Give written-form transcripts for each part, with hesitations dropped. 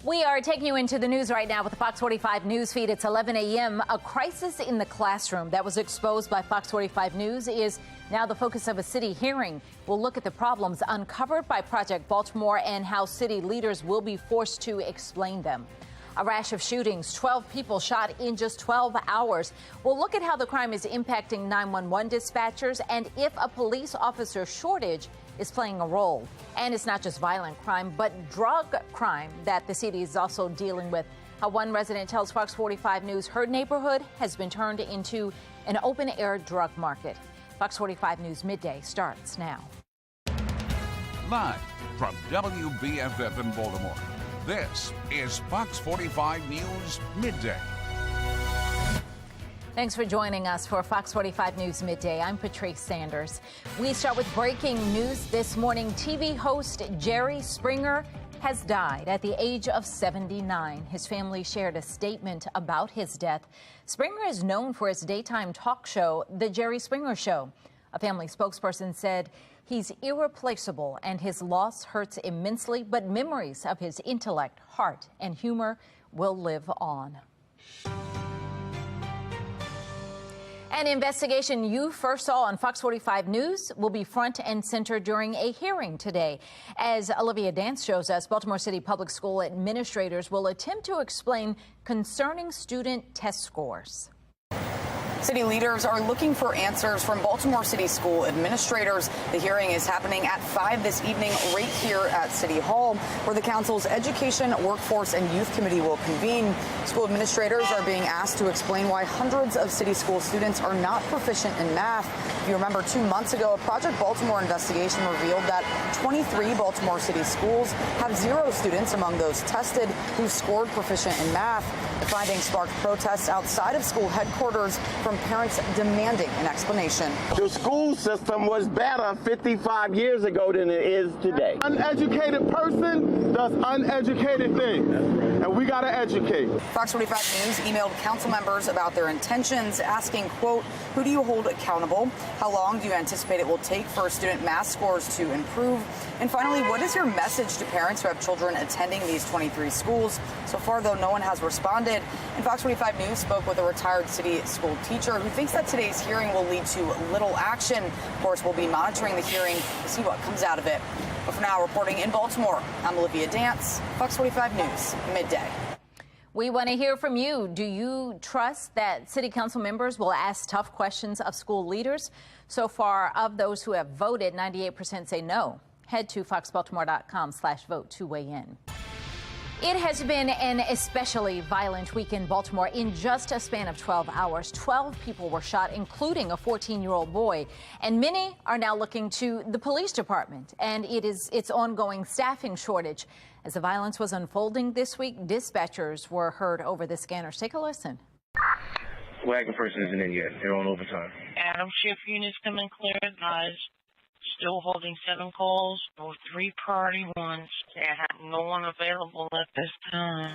We are taking you into the news right now with the Fox 45 news feed. It's 11 a.m. A crisis in the classroom that was exposed by Fox 45 News is now the focus of a city hearing. We'll look at the problems uncovered by Project Baltimore and how city leaders will be forced to explain them. A rash of shootings, 12 people shot in just 12 hours. We'll look at how the crime is impacting 911 dispatchers and if a police officer shortage is playing a role. And it's not just violent crime, but drug crime that the city is also dealing with. How one resident tells Fox 45 News her neighborhood has been turned into an open-air drug market. Fox 45 News Midday starts now. Live from WBFF in Baltimore, this is Fox 45 News Midday. Thanks for joining us for Fox 45 News Midday. I'm Patrice Sanders. We start with breaking news this morning. TV host Jerry Springer has died at the age of 79. His family shared a statement about his death. Springer is known for his daytime talk show, The Jerry Springer Show. A family spokesperson said he's irreplaceable and his loss hurts immensely, but memories of his intellect, heart, and humor will live on. An investigation you first saw on Fox 45 News will be front and center during a hearing today. As Olivia Dance shows us, Baltimore City Public School administrators will attempt to explain concerning student test scores. City leaders are looking for answers from Baltimore City School administrators. The hearing is happening at 5 this evening right here at City Hall, where the council's Education, Workforce, and Youth Committee will convene. School administrators are being asked to explain why hundreds of city school students are not proficient in math. If you remember, 2 months ago, a Project Baltimore investigation revealed that 23 Baltimore City schools have 0 students among those tested who scored proficient in math. The findings sparked protests outside of school headquarters from parents demanding an explanation. The school system was better 55 years ago than it is today. Uneducated person does uneducated things, and we got to educate. Fox 45 News emailed council members about their intentions, asking, quote, who do you hold accountable? How long do you anticipate it will take for student math scores to improve? And finally, what is your message to parents who have children attending these 23 schools? So far, though, no one has responded. And Fox 45 News spoke with a retired city school teacher who thinks that today's hearing will lead to little action. Of course, we'll be monitoring the hearing to see what comes out of it. But for now, reporting in Baltimore, I'm Olivia Dance, Fox 45 News, Midday. We want to hear from you. Do you trust that city council members will ask tough questions of school leaders? So far, of those who have voted, 98% say no. Head to foxbaltimore.com/vote to weigh in. It has been an especially violent week in Baltimore. In just a span of 12 hours, 12 people were shot, including a 14-year-old boy. And many are now looking to the police department and its ongoing staffing shortage. As the violence was unfolding this week, dispatchers were heard over the scanners. Take a listen. Wagon person isn't in yet. They're on overtime. Adam shift units coming clear, guys. Still holding 7 calls or 3 priority ones. They have no one available at this time.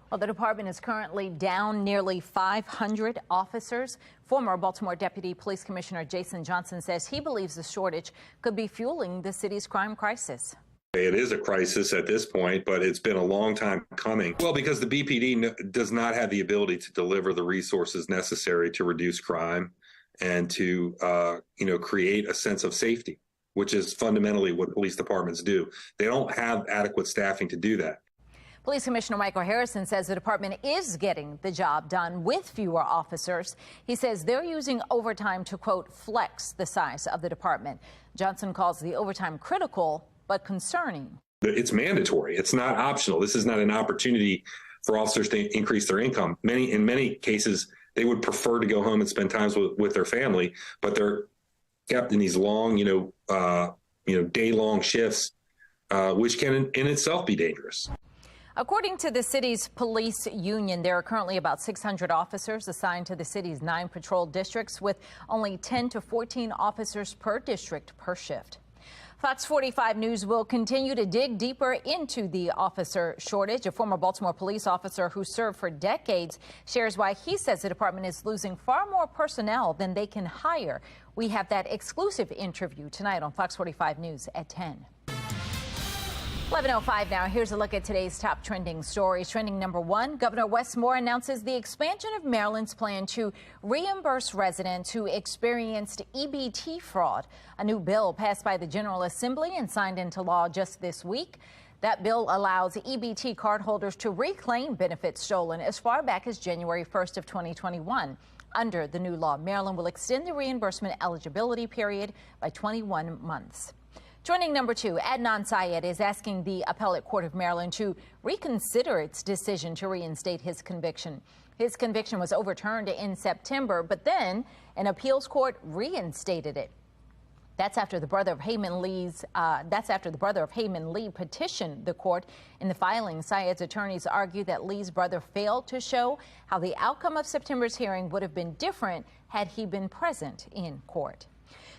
Well, the department is currently down nearly 500 officers. Former Baltimore Deputy Police Commissioner Jason Johnson says he believes the shortage could be fueling the city's crime crisis. It is a crisis at this point, but it's been a long time coming. Well, because the BPD does not have the ability to deliver the resources necessary to reduce crime and to, create a sense of safety, which is fundamentally what police departments do. They don't have adequate staffing to do that. Police Commissioner Michael Harrison says the department is getting the job done with fewer officers. He says they're using overtime to, quote, flex the size of the department. Johnson calls the overtime critical but concerning. It's mandatory. It's not optional. This is not an opportunity for officers to increase their income. In many cases, they would prefer to go home and spend time with their family, but they're kept in these long, day-long shifts, which can in itself be dangerous. According to the city's police union, there are currently about 600 officers assigned to the city's 9 patrol districts, with only 10 to 14 officers per district per shift. Fox 45 News will continue to dig deeper into the officer shortage. A former Baltimore police officer who served for decades shares why he says the department is losing far more personnel than they can hire. We have that exclusive interview tonight on Fox 45 News at 10. 11:05 now. Here's a look at today's top trending stories. Trending number one, Governor Wes Moore announces the expansion of Maryland's plan to reimburse residents who experienced EBT fraud. A new bill passed by the General Assembly and signed into law just this week. That bill allows EBT cardholders to reclaim benefits stolen as far back as January 1st of 2021. Under the new law, Maryland will extend the reimbursement eligibility period by 21 months. Trending number two, Adnan Syed is asking the Appellate Court of Maryland to reconsider its decision to reinstate his conviction. His conviction was overturned in September, but then an appeals court reinstated it. That's after the brother of Hayman Lee petitioned the court. In the filing, Syed's attorneys argue that Lee's brother failed to show how the outcome of September's hearing would have been different had he been present in court.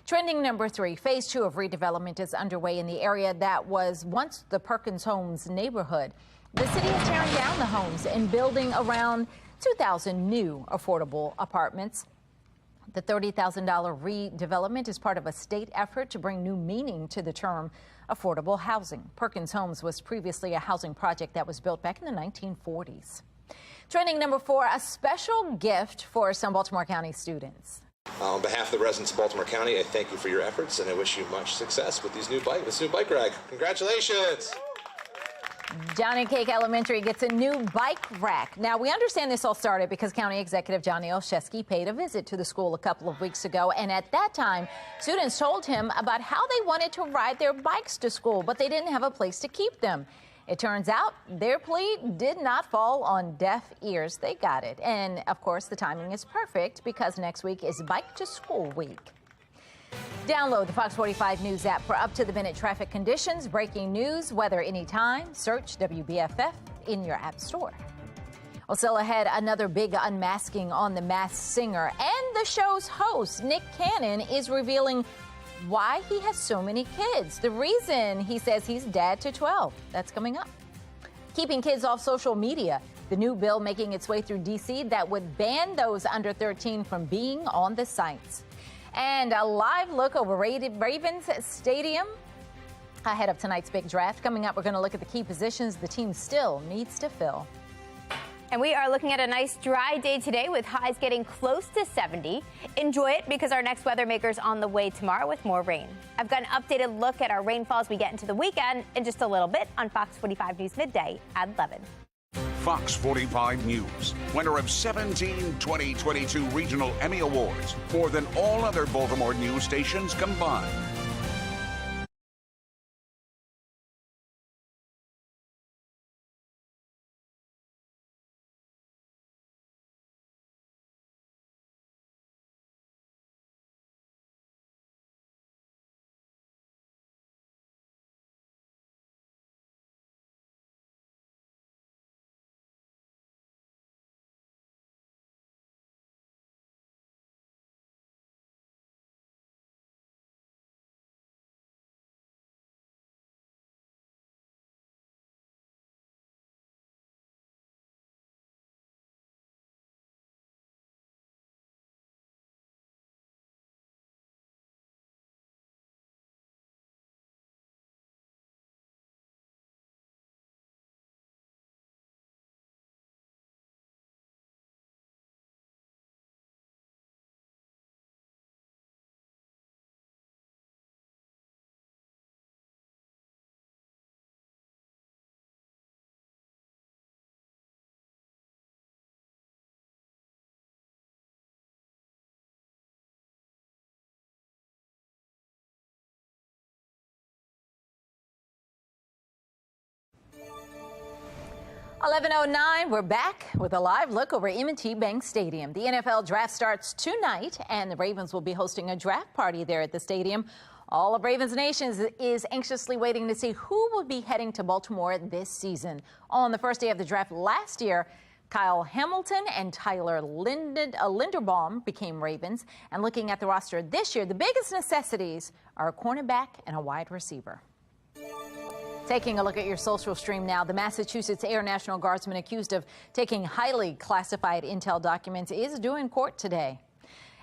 Trending number three, phase 2 of redevelopment is underway in the area that was once the Perkins Homes neighborhood. The city is tearing down the homes and building around 2,000 new affordable apartments. The $30,000 redevelopment is part of a state effort to bring new meaning to the term affordable housing. Perkins Homes was previously a housing project that was built back in the 1940s. Trending number four, a special gift for some Baltimore County students. On behalf of the residents of Baltimore County, I thank you for your efforts and I wish you much success with this new bike ride. Congratulations! Johnny Cake Elementary gets a new bike rack. Now, we understand this all started because County Executive Johnny Olszewski paid a visit to the school a couple of weeks ago. And at that time, students told him about how they wanted to ride their bikes to school, but they didn't have a place to keep them. It turns out their plea did not fall on deaf ears. They got it. And, of course, the timing is perfect because next week is Bike to School Week. Download the Fox 45 News app for up-to-the-minute traffic conditions, breaking news, weather anytime. Search WBFF in your app store. Well, still ahead, another big unmasking on The Masked Singer. And the show's host, Nick Cannon, is revealing why he has so many kids. The reason he says he's dad to 12. That's coming up. Keeping kids off social media. The new bill making its way through D.C. that would ban those under 13 from being on the sites. And a live look over Ravens Stadium ahead of tonight's big draft. Coming up, we're going to look at the key positions the team still needs to fill. And we are looking at a nice dry day today with highs getting close to 70. Enjoy it because our next weather maker's on the way tomorrow with more rain. I've got an updated look at our rainfall as we get into the weekend in just a little bit on Fox 45 News Midday at 11. Fox 45 News, winner of 17 2022 Regional Emmy Awards, more than all other Baltimore news stations combined. (11:09). We're back with a live look over M&T Bank Stadium. The NFL draft starts tonight, and the Ravens will be hosting a draft party there at the stadium. All of Ravens Nation is anxiously waiting to see who will be heading to Baltimore this season. On the first day of the draft last year, Kyle Hamilton and Tyler Linderbaum became Ravens. And looking at the roster this year, the biggest necessities are a cornerback and a wide receiver. Taking a look at your social stream now, the Massachusetts Air National Guardsman accused of taking highly classified intel documents is due in court today.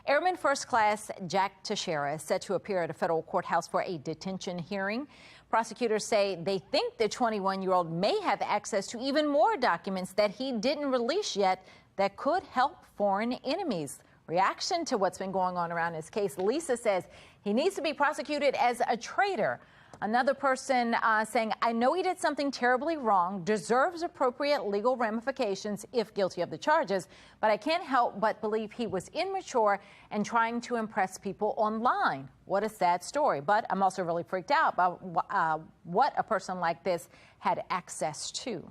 Airman First Class Jack Teixeira is set to appear at a federal courthouse for a detention hearing. Prosecutors say they think the 21-year-old may have access to even more documents that he didn't release yet that could help foreign enemies. Reaction to what's been going on around this case, Lisa says he needs to be prosecuted as a traitor. Another person saying, I know he did something terribly wrong, deserves appropriate legal ramifications if guilty of the charges, but I can't help but believe he was immature and trying to impress people online. What a sad story. But I'm also really freaked out about what a person like this had access to.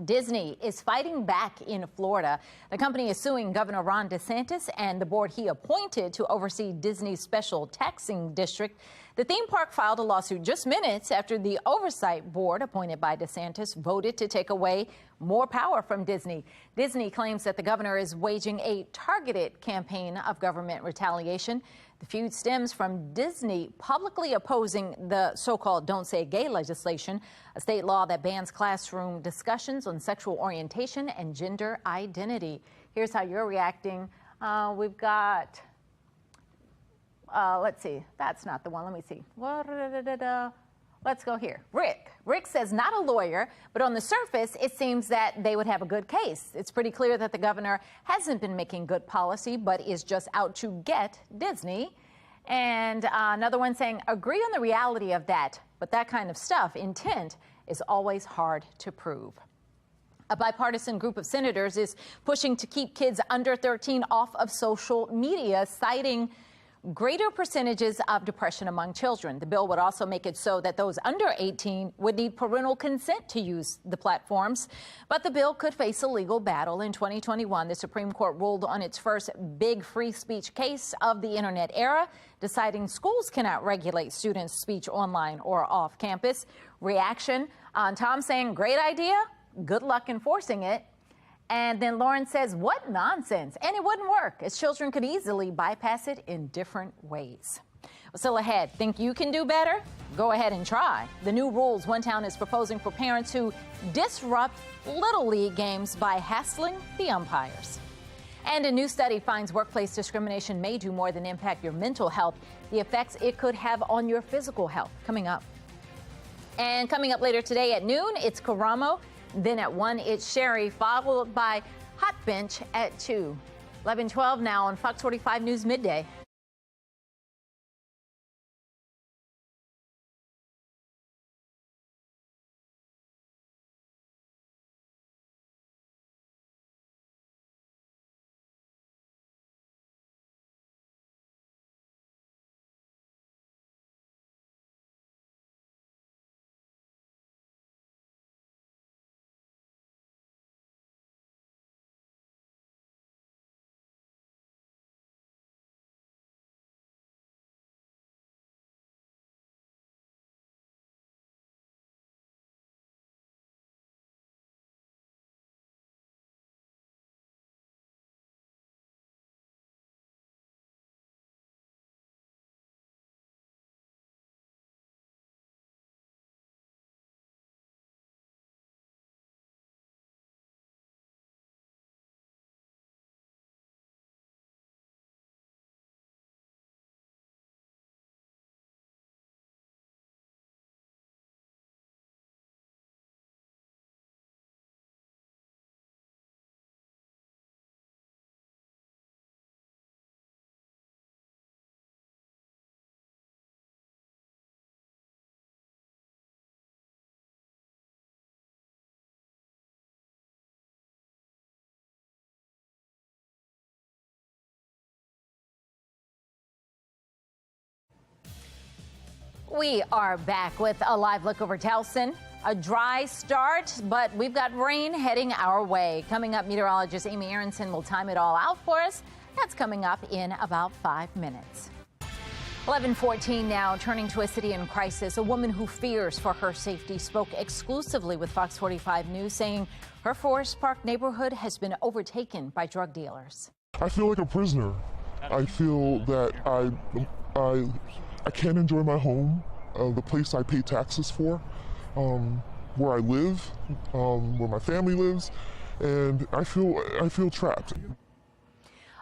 Disney is fighting back in Florida. The company is suing Governor Ron DeSantis and the board he appointed to oversee Disney's special taxing district. The theme park filed a lawsuit just minutes after the oversight board appointed by DeSantis voted to take away more power from Disney. Disney claims that the governor is waging a targeted campaign of government retaliation. The feud stems from Disney publicly opposing the so-called Don't Say Gay legislation, a state law that bans classroom discussions on sexual orientation and gender identity. Here's how you're reacting. We've got, let's see, that's not the one. Let me see. Let's go here. Rick says not a lawyer, but on the surface, it seems that they would have a good case. It's pretty clear that the governor hasn't been making good policy, but is just out to get Disney. And another one saying, agree on the reality of that, but that kind of stuff, intent, is always hard to prove. A bipartisan group of senators is pushing to keep kids under 13 off of social media, citing greater percentages of depression among children. The bill would also make it so that those under 18 would need parental consent to use the platforms. But the bill could face a legal battle. In 2021, the Supreme Court ruled on its first big free speech case of the internet era, deciding schools cannot regulate students' speech online or off campus. Reaction on Tom saying, great idea, good luck enforcing it. And then Lauren says, what nonsense. And it wouldn't work, as children could easily bypass it in different ways. Well, still ahead, think you can do better? Go ahead and try. The new rules one town is proposing for parents who disrupt Little League games by hassling the umpires. And a new study finds workplace discrimination may do more than impact your mental health, the effects it could have on your physical health. Coming up. And coming up later today at noon, it's Karamo. Then at 1, it's Sherry, followed by Hot Bench at 2. 11:12 now on Fox 45 News Midday. We are back with a live look over Towson. A dry start, but we've got rain heading our way. Coming up, meteorologist Amy Aronson will time it all out for us. That's coming up in about 5 minutes. 11:14 now, turning to a city in crisis. A woman who fears for her safety spoke exclusively with Fox 45 News, saying her Forest Park neighborhood has been overtaken by drug dealers. I feel like a prisoner. I feel that I can't enjoy my home, the place I pay taxes for, where I live, where my family lives, and I feel trapped.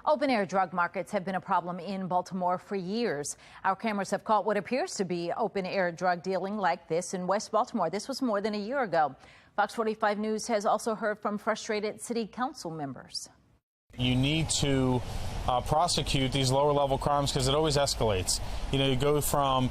Open-air drug markets have been a problem in Baltimore for years. Our cameras have caught what appears to be open-air drug dealing like this in West Baltimore. This was more than a year ago. Fox 45 News has also heard from frustrated city council members. You need to prosecute these lower-level crimes because it always escalates. You know, you go from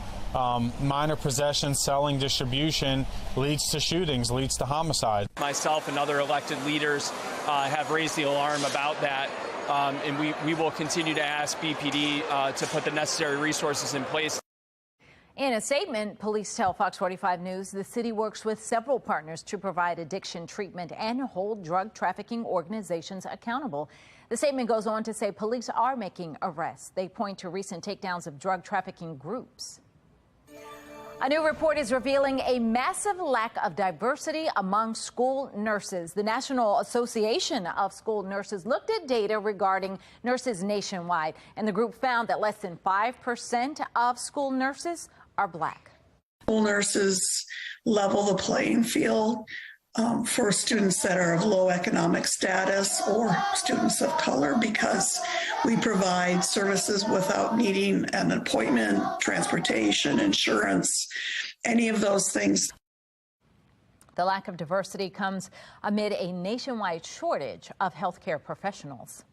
minor possession, selling, distribution, leads to shootings, leads to homicide. Myself and other elected leaders have raised the alarm about that. And we will continue to ask BPD to put the necessary resources in place. In a statement, police tell Fox 45 News the city works with several partners to provide addiction treatment and hold drug trafficking organizations accountable. The statement goes on to say police are making arrests. They point to recent takedowns of drug trafficking groups. A new report is revealing a massive lack of diversity among school nurses. The National Association of School Nurses looked at data regarding nurses nationwide, and the group found that less than 5% of school nurses are Black. School nurses level the playing field for students that are of low economic status or students of color, because we provide services without needing an appointment, transportation, insurance, any of those things. The lack of diversity comes amid a nationwide shortage of healthcare professionals.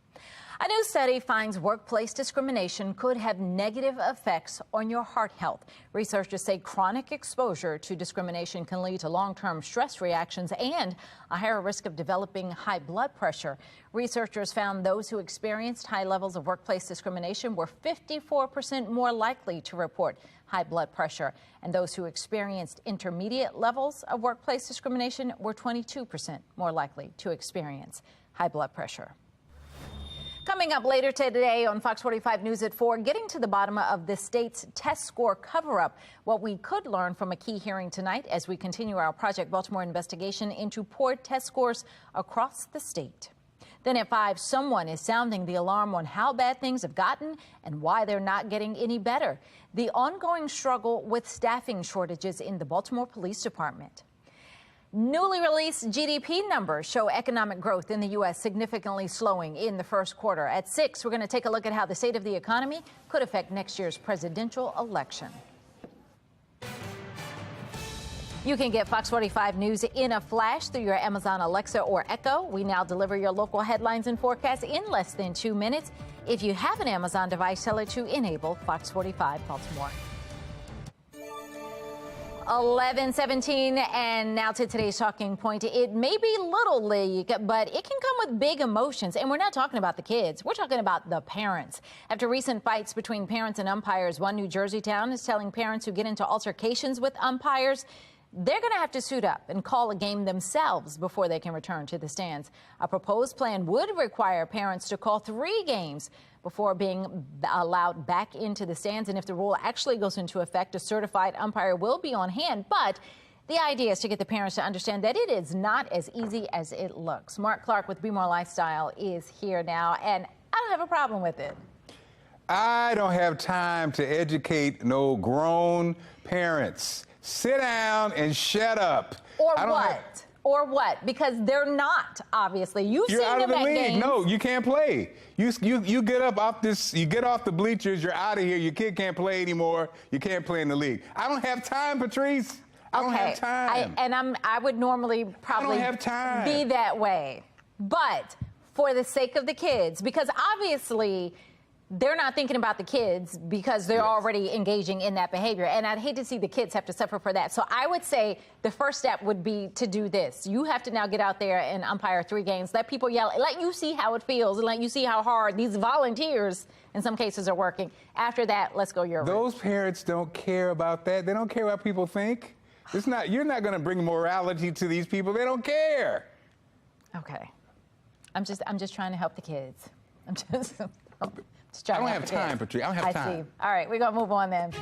A new study finds workplace discrimination could have negative effects on your heart health. Researchers say chronic exposure to discrimination can lead to long-term stress reactions and a higher risk of developing high blood pressure. Researchers found those who experienced high levels of workplace discrimination were 54% more likely to report high blood pressure, and those who experienced intermediate levels of workplace discrimination were 22% more likely to experience high blood pressure. Coming up later today on Fox 45 News at 4, getting to the bottom of the state's test score cover-up, what we could learn from a key hearing tonight as we continue our Project Baltimore investigation into poor test scores across the state. Then at 5, someone is sounding the alarm on how bad things have gotten and why they're not getting any better. The ongoing struggle with staffing shortages in the Baltimore Police Department. Newly released GDP numbers show economic growth in the U.S. significantly slowing in the first quarter. At 6, we're going to take a look at how the state of the economy could affect next year's presidential election. You can get Fox 45 News in a flash through your Amazon Alexa or Echo. We now deliver your local headlines and forecasts in less than 2 minutes. If you have an Amazon device, tell it to enable Fox 45 Baltimore. 11:17, and now to today's talking point. It may be little league, but it can come with big emotions. And we're not talking about the kids. We're talking about the parents. After recent fights between parents and umpires, one New Jersey town is telling parents who get into altercations with umpires they're going to have to suit up and call a game themselves before they can return to the stands. A proposed plan would require parents to call 3 games before being allowed back into the stands. And if the rule actually goes into effect, a certified umpire will be on hand. But the idea is to get the parents to understand that it is not as easy as it looks. Mark Clark with Be More Lifestyle is here now, and I don't have a problem with it. I don't have time to educate no grown parents. Sit down and shut up. Or what? Or what? Because they're not, obviously. You're seen out of them the at league. games. No, you can't play. You get up off this. You get off the bleachers. You're out of here. Your kid can't play anymore. You can't play in the league. I don't have time, Patrice. I don't have time. I would normally probably have time. Be that way, but for the sake of the kids, because obviously they're not thinking about the kids because they're already engaging in that behavior. And I'd hate to see the kids have to suffer for that. So I would say the first step would be to do this. You have to now get out there and umpire 3 games. Let people yell. Let you see how it feels and let you see how hard these volunteers in some cases are working. After that, let's go your route. Those parents don't care about that. They don't care what people think. It's not. You're not going to bring morality to these people. They don't care. Okay. I'm just trying to help the kids. I don't have time, Patrice. I don't have time. See. All right, we're going to move on then.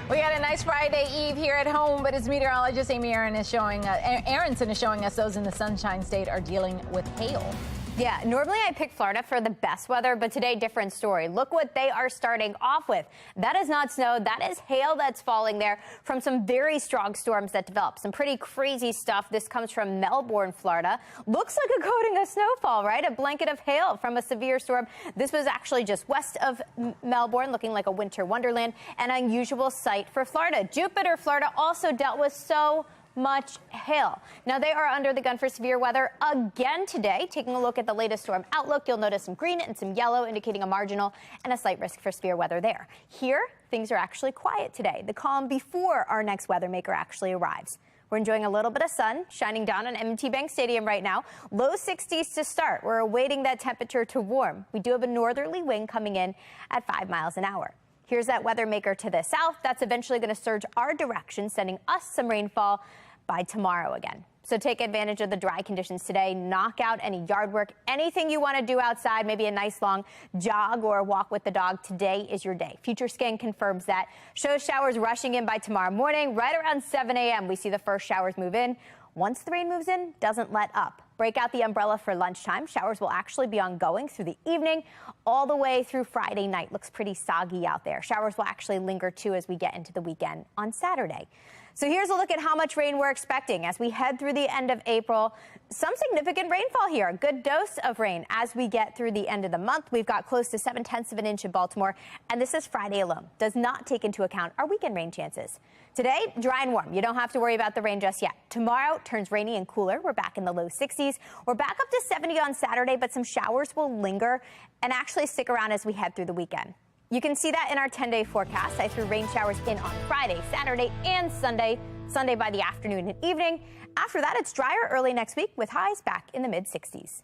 We got a nice Friday Eve here at home, but as meteorologist Amy Aronson is showing us those in the Sunshine State are dealing with hail. Yeah, normally I pick Florida for the best weather, but today, different story. Look what they are starting off with. That is not snow. That is hail that's falling there from some very strong storms that developed. Some pretty crazy stuff. This comes from Melbourne, Florida. Looks like a coating of snowfall, right? A blanket of hail from a severe storm. This was actually just west of Melbourne, looking like a winter wonderland, an unusual sight for Florida. Jupiter, Florida also dealt with so much hail. Now they are under the gun for severe weather again today. Taking a look at the latest storm outlook, you'll notice some green and some yellow indicating a marginal and a slight risk for severe weather there. Here, things are actually quiet today. The calm before our next weather maker actually arrives. We're enjoying a little bit of sun shining down on M&T Bank Stadium right now. Low 60s to start. We're awaiting that temperature to warm. We do have a northerly wind coming in at 5 miles an hour. Here's that weather maker to the south. That's eventually going to surge our direction, sending us some rainfall by tomorrow again. So take advantage of the dry conditions today. Knock out any yard work, anything you want to do outside, maybe a nice long jog or walk with the dog. Today is your day. Future Scan confirms that. Shows showers rushing in by tomorrow morning. Right around 7 a.m. we see the first showers move in. Once the rain moves in, doesn't let up. Break out the umbrella for lunchtime. Showers will actually be ongoing through the evening all the way through Friday night. Looks pretty soggy out there. Showers will actually linger too as we get into the weekend on Saturday. So here's a look at how much rain we're expecting as we head through the end of April. Some significant rainfall here, a good dose of rain as we get through the end of the month. We've got close to 0.7 of an inch in Baltimore, and this is Friday alone. Does not take into account our weekend rain chances. Today, dry and warm. You don't have to worry about the rain just yet. Tomorrow turns rainy and cooler. We're back in the low 60s. We're back up to 70 on Saturday, but some showers will linger and actually stick around as we head through the weekend. You can see that in our 10-day forecast. I threw rain showers in on Friday, Saturday, and Sunday. Sunday by the afternoon and evening. After that, it's drier early next week with highs back in the mid-60s.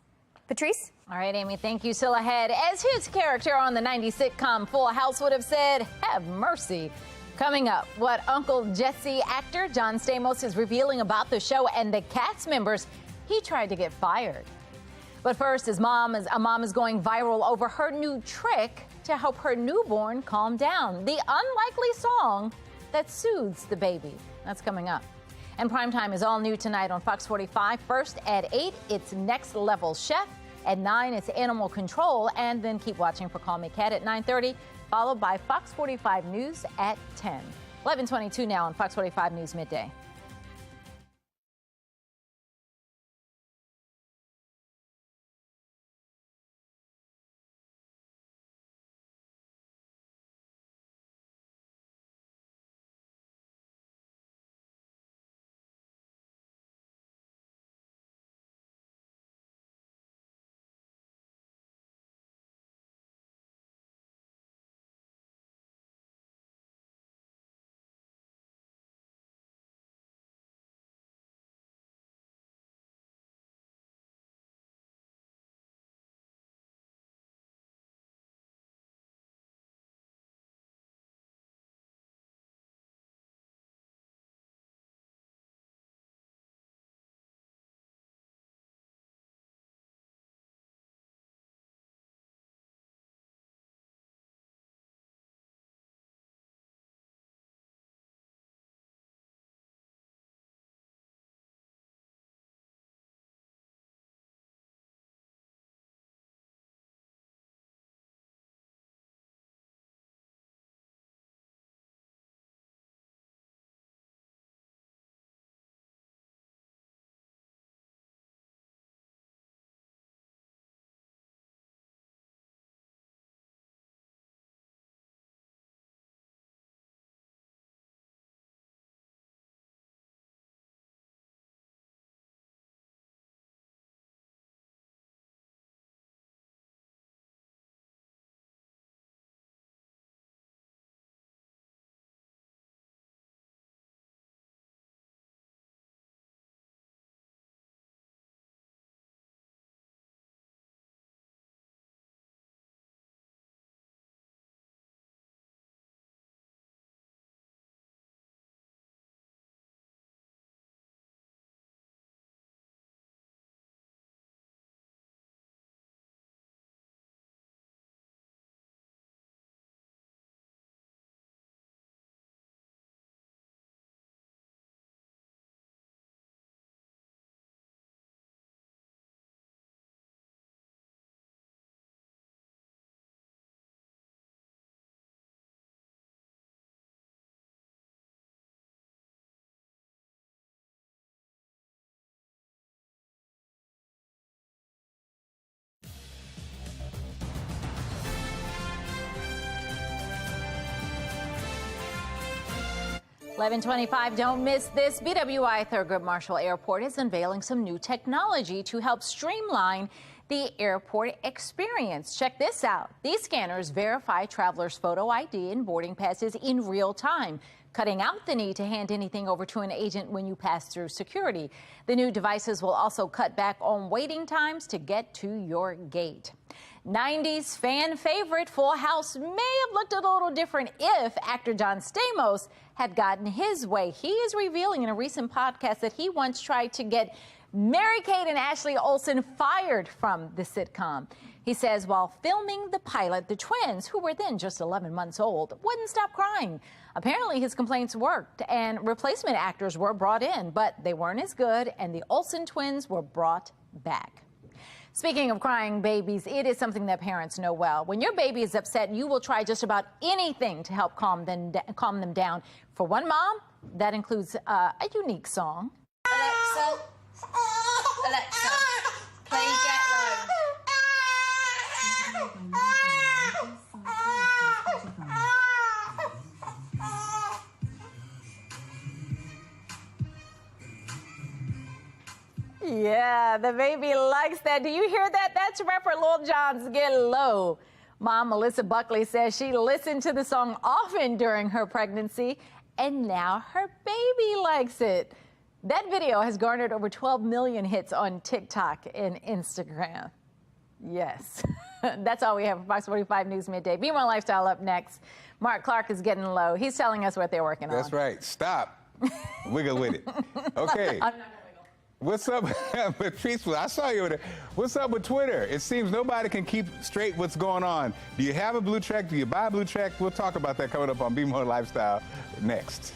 Patrice? All right, Amy, thank you. Still ahead, as his character on the 90s sitcom Full House would have said, have mercy. Coming up, what Uncle Jesse actor John Stamos is revealing about the show and the cast members he tried to get fired. But first, a mom is going viral over her new trick to help her newborn calm down. The unlikely song that soothes the baby. That's coming up. And Primetime is all new tonight on Fox 45. First at 8, it's Next Level Chef. At 9, it's Animal Control. And then keep watching for Call Me Cat at 9:30, followed by Fox 45 News at 10. 11:22 now on Fox 45 News Midday. 11:25, don't miss this. BWI Thurgood Marshall Airport is unveiling some new technology to help streamline the airport experience. Check this out. These scanners verify travelers' photo ID and boarding passes in real time, cutting out the need to hand anything over to an agent when you pass through security. The new devices will also cut back on waiting times to get to your gate. 90s fan favorite Full House may have looked a little different if actor John Stamos had gotten his way. He is revealing in a recent podcast that he once tried to get Mary-Kate and Ashley Olsen fired from the sitcom. He says while filming the pilot, the twins, who were then just 11 months old, wouldn't stop crying. Apparently his complaints worked and replacement actors were brought in, but they weren't as good and the Olsen twins were brought back. Speaking of crying babies, it is something that parents know well. When your baby is upset, you will try just about anything to help calm them down. For one mom, that includes a unique song. Alexa, play Get Low. Yeah, the baby likes that. Do you hear that? That's rapper Lil Jon's Get Low. Mom Melissa Buckley says she listened to the song often during her pregnancy, and now her baby likes it. That video has garnered over 12 million hits on TikTok and Instagram. Yes. That's all we have for Fox 45 News Midday. Be More Lifestyle up next. Mark Clark is getting low. He's telling us what they're working on. That's right. Stop. Wiggle with it. Okay. I'm not gonna wiggle. What's up with Peaceful? I saw you over there. What's up with Twitter? It seems nobody can keep straight what's going on. Do you have a blue check? Do you buy a blue check? We'll talk about that coming up on Be More Lifestyle next.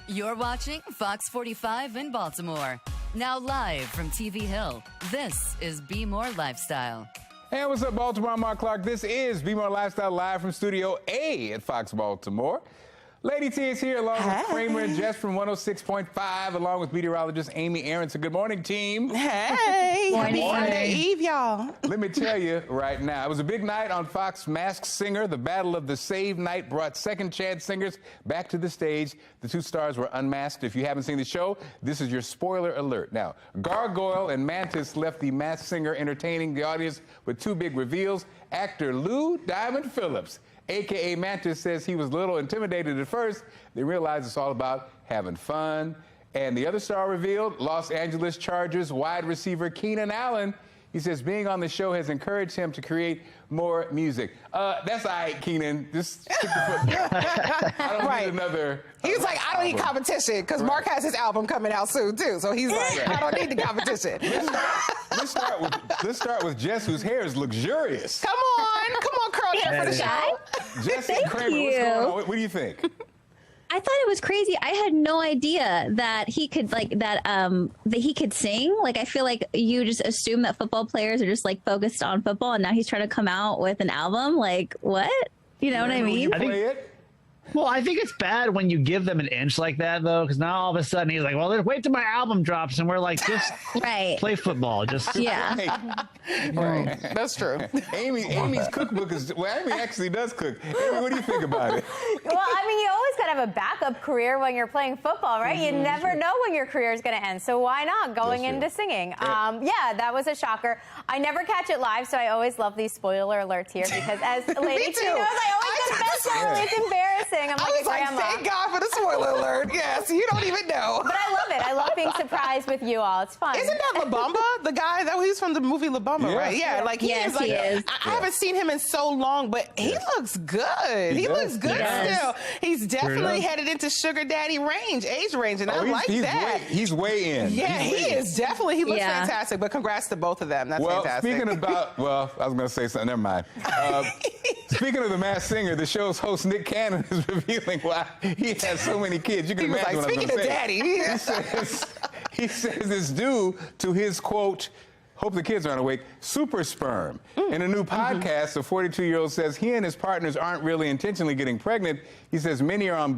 You're watching Fox 45 in Baltimore. Now live from TV Hill, this is Be More Lifestyle. Hey, what's up, Baltimore? I'm Mark Clark. This is Be More Lifestyle live from Studio A at Fox Baltimore. Lady T is here along with Kramer and Jess from 106.5, along with meteorologist Amy Aronson. Good morning, team. Hey. Morning. Sunday Eve, y'all. Let me tell you right now, it was a big night on Fox Masked Singer. The Battle of the Save Night brought second chance singers back to the stage. The two stars were unmasked. If you haven't seen the show, this is your spoiler alert. Now, Gargoyle and Mantis left the Masked Singer entertaining the audience with two big reveals. Actor Lou Diamond Phillips, a.k.a. Mantis, says he was a little intimidated at first. They realized it's all about having fun. And the other star revealed, Los Angeles Chargers wide receiver Keenan Allen. He says being on the show has encouraged him to create more music. That's all right, Keenan. Just stick the foot. I don't need another. He's like, I don't need competition, because Mark has his album coming out soon, too. So he's like, I don't need the competition. Let's start with Jess, whose hair is luxurious. Come on, curl hair for the show. Jess and Kramer, what's going on? What do you think? I thought it was crazy. I had no idea that he could that he could sing. Like, I feel like you just assume that football players are just like focused on football, and now he's trying to come out with an album. Like, what? You know what I mean? I think it's bad when you give them an inch like that, though, because now all of a sudden he's like, well, wait till my album drops, and we're like, just play football. Just Right. That's true. Amy's cookbook is, Amy actually does cook. Amy, what do you think about it? Well, I mean, you always got to have a backup career when you're playing football, right? You never know when your career is going to end. So why not going into singing? Yeah, that was a shocker. I never catch it live, so I always love these spoiler alerts here because as Lady T knows, I always get the best one. It's embarrassing. I'm like a grandma. Thank God for the spoiler alert. Yes, you don't even know. But I love it. I love being surprised with you all. It's fun. Isn't that La Bamba, the guy that he's from the movie La Bamba, right? Yeah, like he is. Like, I haven't seen him in so long, but he looks good. He looks good still. He's definitely headed into sugar daddy range, age range, and I like that. He's way in. Yeah, he is definitely. He looks fantastic. But congrats to both of them. That's fantastic. Speaking about, I was going to say something. Never mind. Speaking of the Masked Singer, the show's host Nick Cannon is revealing why he has so many kids. You can imagine what I'm going to say. Speaking of daddy, he says it's due to his quote, hope the kids aren't awake, super sperm. In a new podcast, the 42-year-old says he and his partners aren't really intentionally getting pregnant. He says many are on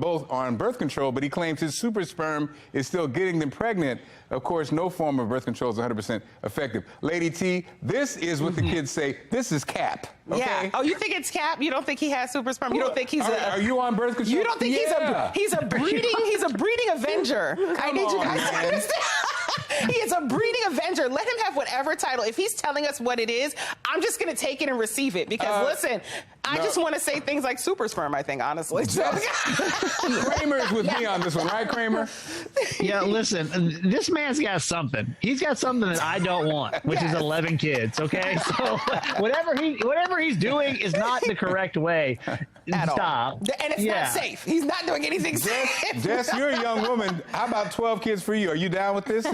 birth control, but he claims his super sperm is still getting them pregnant. Of course, no form of birth control is 100% effective. Lady T, this is what the kids say. This is cap. Okay? Yeah. Oh, you think it's cap? You don't think he has super sperm? You don't think he's Are you on birth control? You don't think he's a breeding avenger? I need you guys to understand. He is a breeding avenger. Let him have whatever title. If he's telling us what it is, I'm just going to take it and receive it. Because, listen, I just want to say things like super sperm, I think, honestly. Kramer is with me on this one, right, Kramer? Yeah, listen, this man's got something. He's got something that I don't want, which is 11 kids, okay? So whatever he's doing is not the correct way. Stop. And it's not safe. He's not doing anything safe. Jess, you're a young woman. How about 12 kids for you? Are you down with this?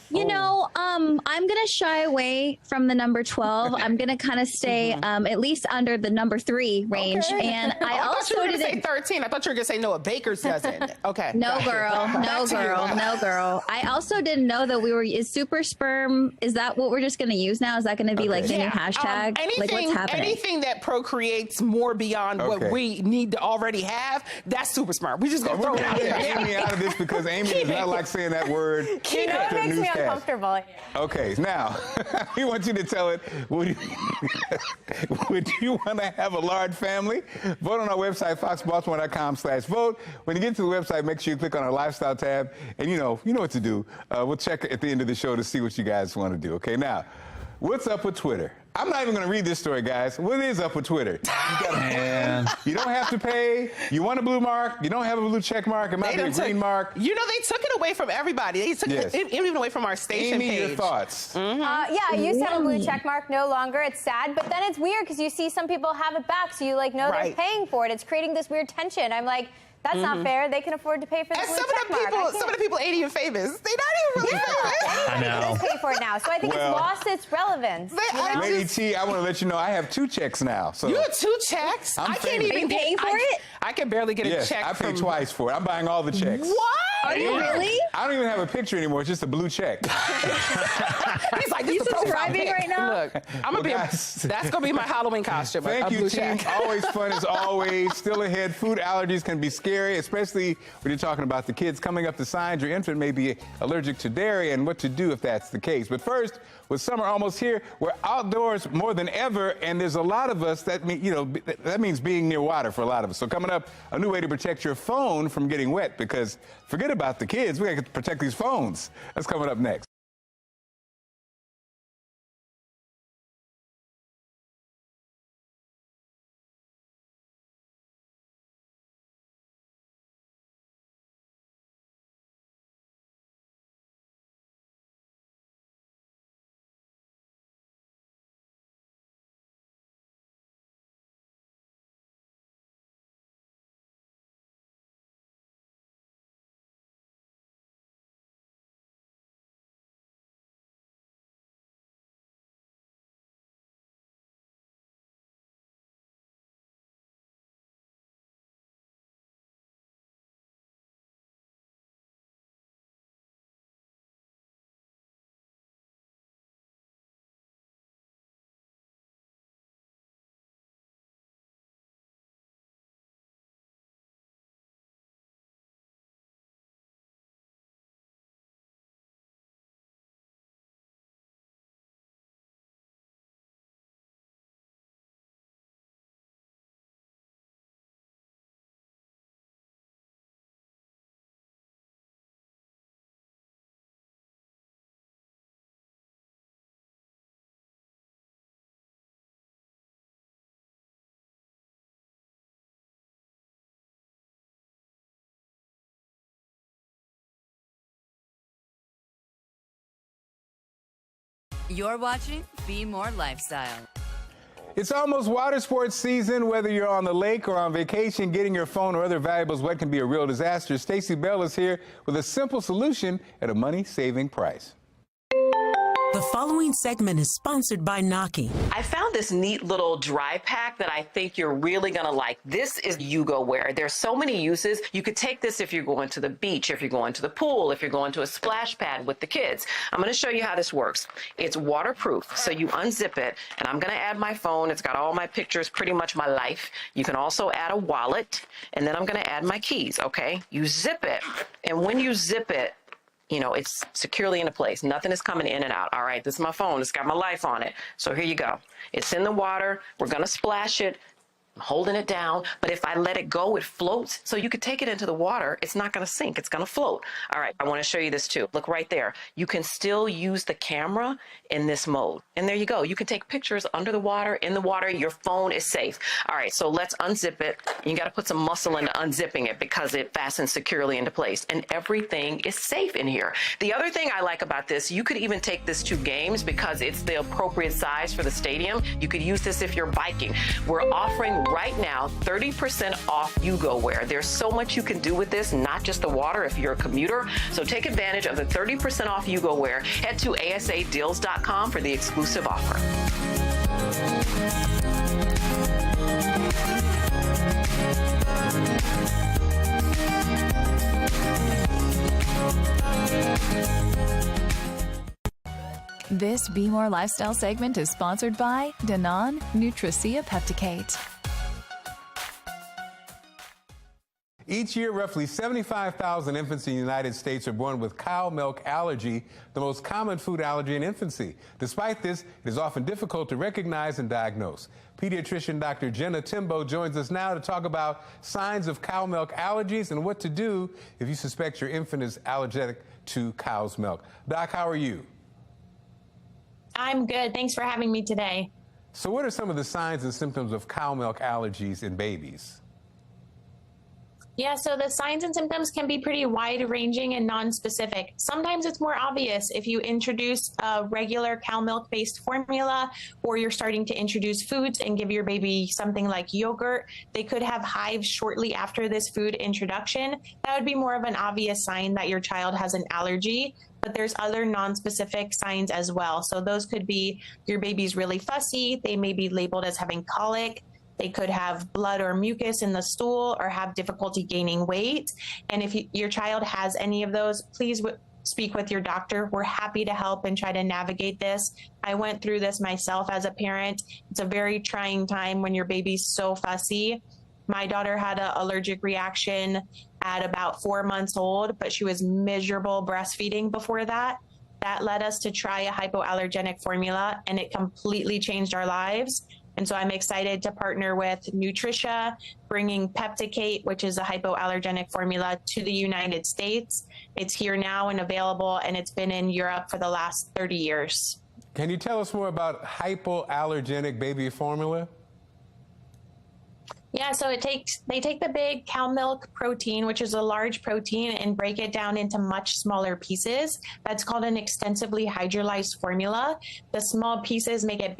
You know, I'm going to shy away from the number 12. I'm going to kind of stay at least under the number 3 range. Okay. And I also didn't say 13. I thought you were going to say Noah Baker's dozen. Okay. No, girl. No, girl. I also didn't know that is super sperm, is that what we're just going to use now? Is that going to be like the new hashtag? Like, what's happening? Anything that procreates more beyond what we need to already have, that's super sperm. We just going to throw it out there. Amy out of this because Amy does not like saying that word. You know, it makes me uncomfortable. Okay, now, we want you to tell it. Would you want to have a large family? Vote on our website, foxbaltimore.com/vote. When you get to the website, make sure you click on our lifestyle tab. And you know what to do. We'll check at the end of the show to see what you guys want to do. Okay, now, what's up with Twitter? I'm not even going to read this story, guys. What is up with Twitter? You don't have to pay. You want a blue mark. You don't have a blue check mark. It might be a green mark. You know, they took it away from everybody. They took it even away from our station page. Amy, your thoughts? Yeah, I used to have a blue check mark. No longer. It's sad. But then it's weird because you see some people have it back. So you know they're paying for it. It's creating this weird tension. I'm like, that's not fair. They can afford to pay for the blue check mark. Some of the people ain't even famous. They're not even really famous. I know. Pay for it now. So I think it's lost its relevance. Lady T, I want to let you know I have 2 checks now. So you have 2 checks? I can't even pay for it. I can barely get a check. I pay twice for it. I'm buying all the checks. What? Are you really? I don't even have a picture anymore. It's just a blue check. He's like, this You is a profile subscribing pic. right now? Look, I'm gonna that's gonna be my Halloween costume. Thank a you, blue team. check. Always fun as always. Still ahead. Food allergies can be scary, especially when you're talking about the kids. Coming up, the signs your infant may be allergic to dairy and what to do if that's the case. But first, with summer almost here, we're outdoors more than ever, and there's a lot of us that means being near water for a lot of us. So coming up, a new way to protect your phone from getting wet, because forget about the kids, we got to protect these phones. That's coming up next. You're watching Be More Lifestyle. It's almost water sports season. Whether you're on the lake or on vacation, getting your phone or other valuables wet can be a real disaster. Stacey Bell is here with a simple solution at a money-saving price. The following segment is sponsored by Naki. I found this neat little dry pack that I think you're really going to like. This is Yugo Wear. There's so many uses. You could take this if you're going to the beach, if you're going to the pool, if you're going to a splash pad with the kids. I'm going to show you how this works. It's waterproof, so you unzip it, and I'm going to add my phone. It's got all my pictures, pretty much my life. You can also add a wallet, and then I'm going to add my keys, okay? You zip it, and when you zip it, you know, it's securely into place. Nothing is coming in and out. All right, this is my phone. It's got my life on it. So here you go. It's in the water. We're going to splash it. I'm holding it down, but if I let it go, it floats. So you could take it into the water. It's not going to sink. It's going to float. All right, I want to show you this too. Look right there. You can still use the camera in this mode. And there you go. You can take pictures under the water, in the water. Your phone is safe. All right, so let's unzip it. You got to put some muscle into unzipping it because it fastens securely into place. And everything is safe in here. The other thing I like about this, you could even take this to games because it's the appropriate size for the stadium. You could use this if you're biking. We're offering right now 30% off Yugo Wear. There's so much you can do with this, not just the water if you're a commuter. So take advantage of the 30% off Yugo Wear. Head to asadeals.com for the exclusive offer. This Be More Lifestyle segment is sponsored by Danone Nutricia Pepticate. Each year, roughly 75,000 infants in the United States are born with cow milk allergy, the most common food allergy in infancy. Despite this, it is often difficult to recognize and diagnose. Pediatrician Dr. Jenna Timbo joins us now to talk about signs of cow milk allergies and what to do if you suspect your infant is allergic to cow's milk. Doc, how are you? I'm good. Thanks for having me today. So what are some of the signs and symptoms of cow milk allergies in babies? Yeah, so the signs and symptoms can be pretty wide-ranging and non-specific. Sometimes it's more obvious if you introduce a regular cow milk-based formula, or you're starting to introduce foods and give your baby something like yogurt. They could have hives shortly after this food introduction. That would be more of an obvious sign that your child has an allergy. But there's other non-specific signs as well. So those could be your baby's really fussy. They may be labeled as having colic. They could have blood or mucus in the stool or have difficulty gaining weight. And if your child has any of those, please speak with your doctor. We're happy to help and try to navigate this. I went through this myself as a parent. It's a very trying time when your baby's so fussy. My daughter had an allergic reaction at about 4 months old, but she was miserable breastfeeding before that. That led us to try a hypoallergenic formula, and it completely changed our lives. And so I'm excited to partner with Nutricia, bringing Pepticate, which is a hypoallergenic formula, to the United States. It's here now and available, and it's been in Europe for the last 30 years. Can you tell us more about hypoallergenic baby formula? Yeah, so they take the big cow milk protein, which is a large protein, and break it down into much smaller pieces. That's called an extensively hydrolyzed formula. The small pieces make it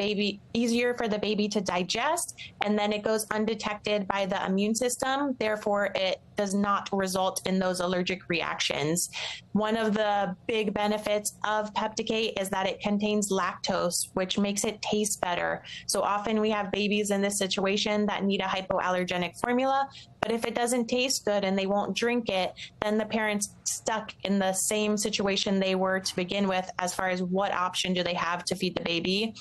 easier for the baby to digest, and then it goes undetected by the immune system. Therefore, it does not result in those allergic reactions. One of the big benefits of Pepticate is that it contains lactose, which makes it taste better. So often we have babies in this situation that need a hypoallergenic formula, but if it doesn't taste good and they won't drink it, then the parent's stuck in the same situation they were to begin with as far as what option do they have to feed the baby.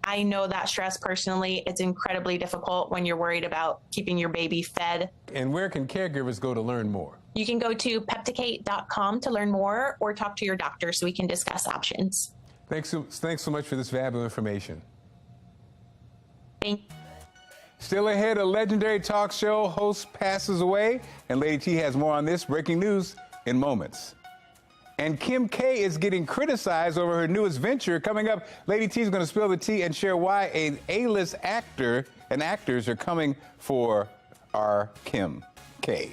I know that stress personally. It's incredibly difficult when you're worried about keeping your baby fed. And where can caregivers go to learn more? You can go to pepticate.com to learn more or talk to your doctor so we can discuss options. Thanks so much for this valuable information. Thank you. Still ahead, a legendary talk show host passes away, and Lady T has more on this breaking news in moments. And Kim K is getting criticized over her newest venture. Coming up, Lady T is going to spill the tea and share why an A-list actor and actors are coming for our Kim K.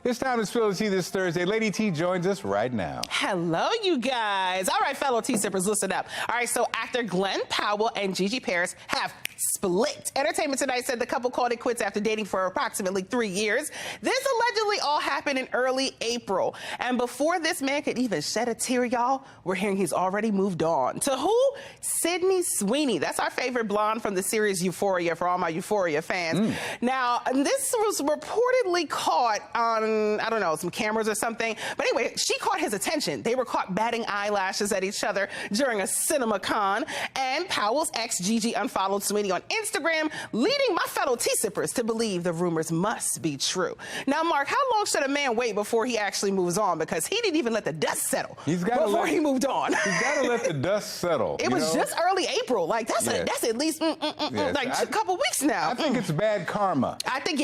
It's time to spill the tea this Thursday. Lady T joins us right now. Hello, you guys. All right, fellow tea sippers, listen up. All right, so actor Glenn Powell and Gigi Paris have split. Entertainment Tonight said the couple called it quits after dating for approximately 3 years. This allegedly all happened in early April. And before this man could even shed a tear, y'all, we're hearing he's already moved on. To who? Sydney Sweeney. That's our favorite blonde from the series Euphoria, for all my Euphoria fans. Now, this was reportedly caught on, I don't know, some cameras or something. But anyway, she caught his attention. They were caught batting eyelashes at each other during a CinemaCon. And Powell's ex, Gigi, unfollowed Sweeney on Instagram, leading my fellow tea sippers to believe the rumors must be true. Now, Mark, how long should a man wait before he actually moves on? Because he didn't even let the dust settle before he moved on. He's got to let the dust settle. It was just early April. Like, that's at least like a couple weeks now. I think it's bad karma. I think,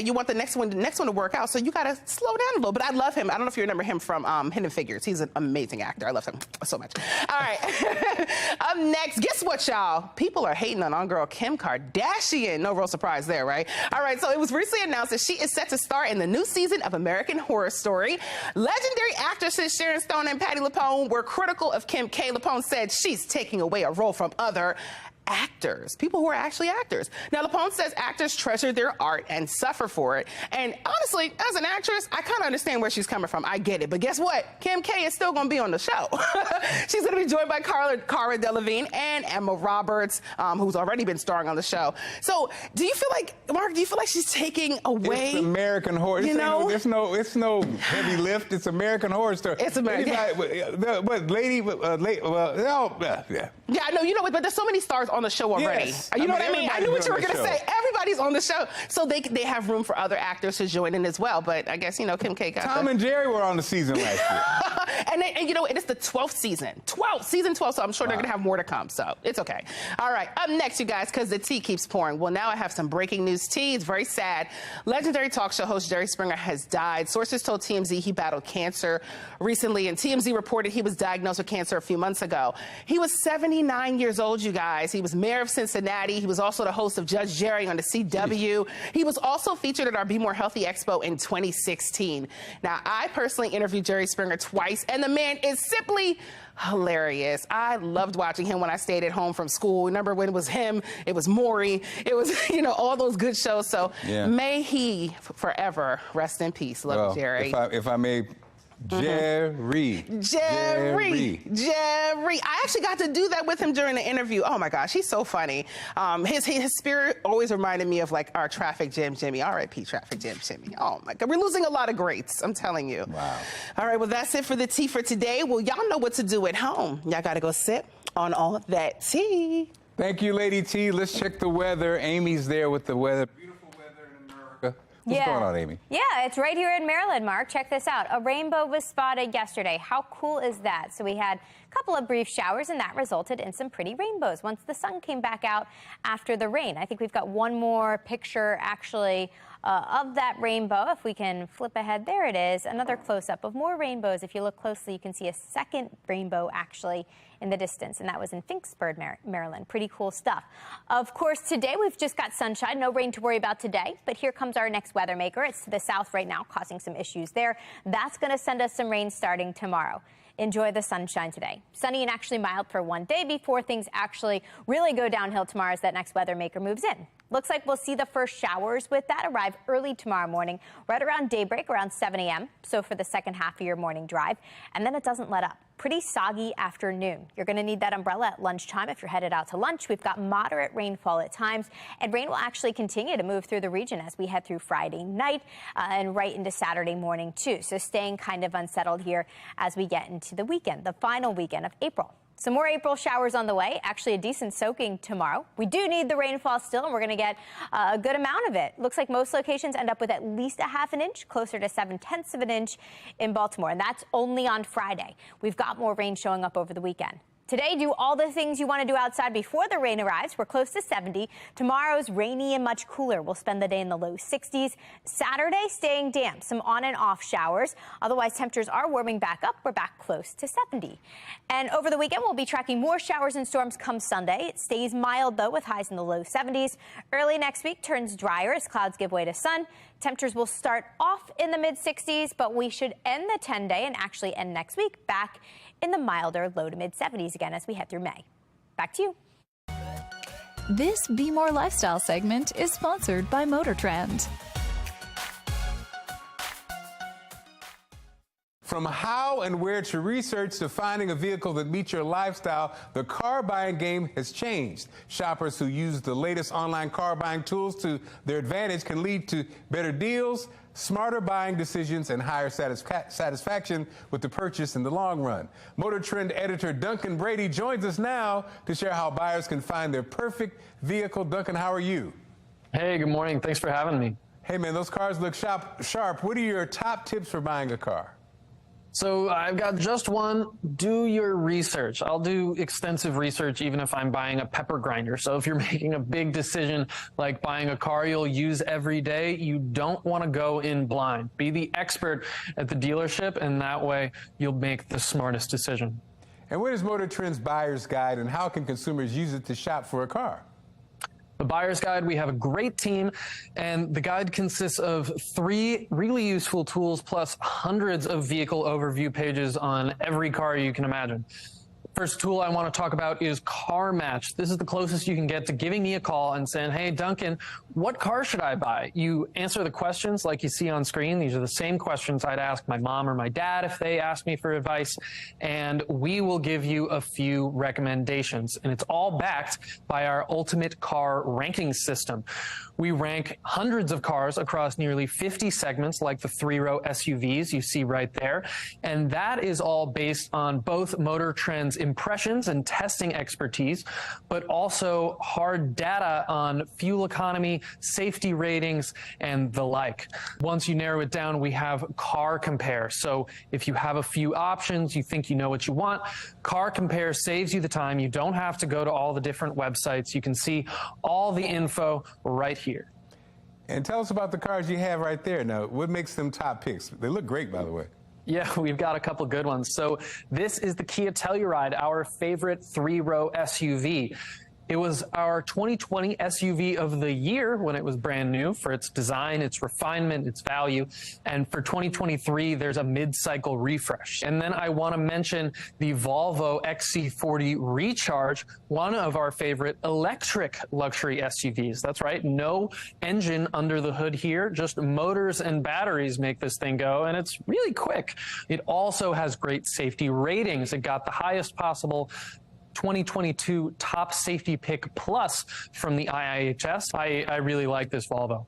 you want the next one to work out, so you got to slow down a little. But I love him. I don't know if you remember him from Hidden Figures. He's an amazing actor. I love him so much. All right. Up next, guess what, y'all? People are hating on girl Kim Kardashian. No real surprise there, right? All right, so it was recently announced that she is set to star in the new season of American Horror Story. Legendary actresses Sharon Stone and Patti LuPone were critical of Kim K. LuPone said she's taking away a role from other actors, people who are actually actors. Now, LuPone says actors treasure their art and suffer for it. And honestly, as an actress, I kind of understand where she's coming from. I get it. But guess what? Kim K is still going to be on the show. She's going to be joined by Cara Delevingne and Emma Roberts, who's already been starring on the show. So do you feel like, Mark, she's taking away? It's American Horror. You know? It's no heavy lift. It's American Horror Story. It's American. Yeah, I know. You know what? But there's so many stars on the show already. Yes. You know what I mean? I knew what you were going to say. Everybody's on the show. So they have room for other actors to join in as well. But I guess, Kim K got Tom and Jerry were on the season last year. and it is the 12th season. Season 12, so I'm sure they're going to have more to come. So it's okay. All right. Up next, you guys, because the tea keeps pouring. Well, now I have some breaking news tea. It's very sad. Legendary talk show host Jerry Springer has died. Sources told TMZ he battled cancer recently, and TMZ reported he was diagnosed with cancer a few months ago. He was 79 years old, you guys. He was mayor of Cincinnati. He was also the host of Judge Jerry on the CW. He was also featured at our Be More Healthy Expo in 2016. Now, I personally interviewed Jerry Springer twice, and the man is simply hilarious. I loved watching him when I stayed at home from school. Remember when it was him, it was Maury, it was, all those good shows. So may he forever rest in peace. Love you, Jerry. If I may, Jerry. I actually got to do that with him during the interview. Oh my gosh, he's so funny. His spirit always reminded me of like our Traffic Jam Jimmy. R.I.P. Traffic Jam Jimmy. Oh my God, we're losing a lot of greats. I'm telling you. Wow. All right, well that's it for the tea for today. Well, y'all know what to do at home. Y'all got to go sip on all that tea. Thank you, Lady T. Let's check the weather. Amy's there with the weather. Beautiful weather in America. What's going on, Amy? Yeah, it's right here in Maryland, Mark. Check this out. A rainbow was spotted yesterday. How cool is that? So we had a couple of brief showers, and that resulted in some pretty rainbows once the sun came back out after the rain. I think we've got one more picture, actually, of that rainbow. If we can flip ahead, there it is. Another close-up of more rainbows. If you look closely, you can see a second rainbow, actually, in the distance, and that was in Finksburg, Maryland. Pretty cool stuff. Of course, today we've just got sunshine. No rain to worry about today, but here comes our next weather maker. It's to the south right now, causing some issues there. That's going to send us some rain starting tomorrow. Enjoy the sunshine today. Sunny and actually mild for one day before things actually really go downhill tomorrow as that next weather maker moves in. Looks like we'll see the first showers with that arrive early tomorrow morning, right around daybreak, around 7 a.m. So for the second half of your morning drive. And then it doesn't let up. Pretty soggy afternoon. You're going to need that umbrella at lunchtime if you're headed out to lunch. We've got moderate rainfall at times, and rain will actually continue to move through the region as we head through Friday night and right into Saturday morning, too. So staying kind of unsettled here as we get into the weekend, the final weekend of April. Some more April showers on the way. Actually, a decent soaking tomorrow. We do need the rainfall still, and we're going to get a good amount of it. Looks like most locations end up with at least a half an inch, closer to 7/10 of an inch in Baltimore. And that's only on Friday. We've got more rain showing up over the weekend. Today, do all the things you want to do outside before the rain arrives. We're close to 70. Tomorrow's rainy and much cooler. We'll spend the day in the low 60s. Saturday, staying damp. Some on and off showers. Otherwise, temperatures are warming back up. We're back close to 70. And over the weekend, we'll be tracking more showers and storms come Sunday. It stays mild, though, with highs in the low 70s. Early next week turns drier as clouds give way to sun. Temperatures will start off in the mid-60s, but we should end the 10-day and actually end next week back in the milder low to mid-70s again as we head through May. Back to you. This Be More Lifestyle segment is sponsored by Motor Trend. From how and where to research to finding a vehicle that meets your lifestyle, the car buying game has changed. Shoppers who use the latest online car buying tools to their advantage can lead to better deals, smarter buying decisions, and higher satisfaction with the purchase in the long run. Motor Trend editor Duncan Brady joins us now to share how buyers can find their perfect vehicle. Duncan, how are you? Hey, good morning. Thanks for having me. Hey, man, those cars look sharp. What are your top tips for buying a car? So I've got just one. Do your research. I'll do extensive research even if I'm buying a pepper grinder. So if you're making a big decision like buying a car you'll use every day, you don't want to go in blind. Be the expert at the dealership, and that way you'll make the smartest decision. And what is Motor Trend's Buyer's Guide, and how can consumers use it to shop for a car? The Buyer's Guide, we have a great team, and the guide consists of 3 really useful tools plus hundreds of vehicle overview pages on every car you can imagine. First tool I want to talk about is Car Match. This is the closest you can get to giving me a call and saying, hey, Duncan, what car should I buy? You answer the questions like you see on screen. These are the same questions I'd ask my mom or my dad if they asked me for advice, and we will give you a few recommendations. And it's all backed by our ultimate car ranking system. We rank hundreds of cars across nearly 50 segments, like the 3-row SUVs you see right there. And that is all based on both Motor Trend's impressions and testing expertise, but also hard data on fuel economy, safety ratings, and the like. Once you narrow it down, we have Car Compare. So if you have a few options, you think you know what you want, Car Compare saves you the time. You don't have to go to all the different websites. You can see all the info right here. And tell us about the cars you have right there. Now, what makes them top picks? They look great, by the way. Yeah, we've got a couple good ones. So this is the Kia Telluride, our favorite 3-row SUV. It was our 2020 SUV of the year when it was brand new for its design, its refinement, its value. And for 2023, there's a mid-cycle refresh. And then I want to mention the Volvo XC40 Recharge, one of our favorite electric luxury SUVs. That's right, no engine under the hood here, just motors and batteries make this thing go, and it's really quick. It also has great safety ratings. It got the highest possible 2022 Top Safety Pick Plus from the IIHS. I really like this Volvo.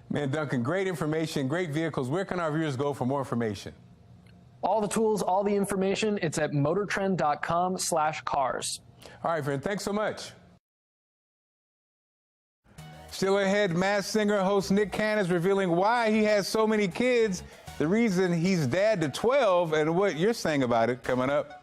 Man, Duncan, great information, great vehicles. Where can our viewers go for more information? All the tools, all the information, it's at motortrend.com/cars. All right, friend, thanks so much. Still ahead, Masked Singer host Nick Cannon is revealing why he has so many kids, the reason he's dad to 12, and what you're saying about it coming up.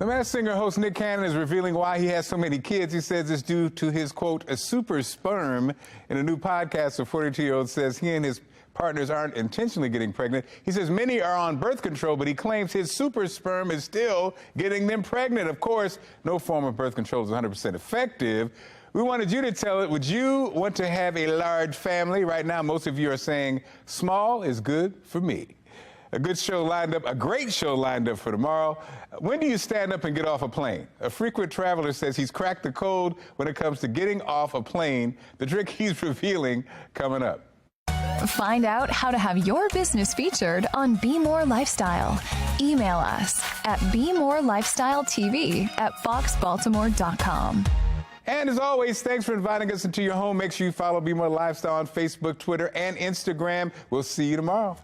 The Masked Singer host Nick Cannon is revealing why he has so many kids. He says it's due to his, quote, a super sperm. In a new podcast, the 42-year-old says he and his partners aren't intentionally getting pregnant. He says many are on birth control, but he claims his super sperm is still getting them pregnant. Of course, no form of birth control is 100% effective. We wanted you to tell it. Would you want to have a large family? Right now, most of you are saying small is good for me. A great show lined up for tomorrow. When do you stand up and get off a plane? A frequent traveler says he's cracked the code when it comes to getting off a plane. The trick he's revealing coming up. Find out how to have your business featured on Be More Lifestyle. Email us at BeMoreLifestyleTV@foxbaltimore.com. And as always, thanks for inviting us into your home. Make sure you follow Be More Lifestyle on Facebook, Twitter, and Instagram. We'll see you tomorrow.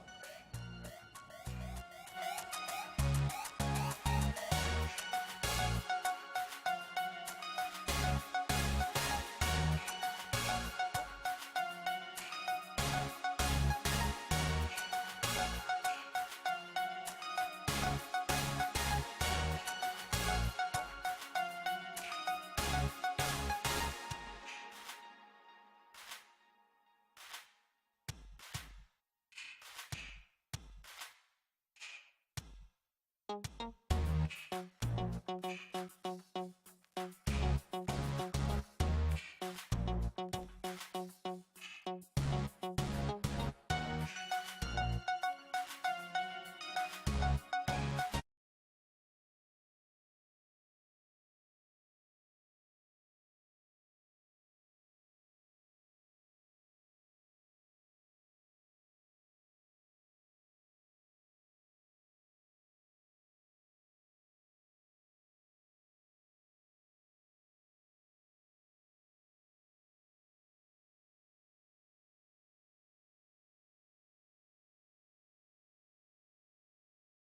Thank you.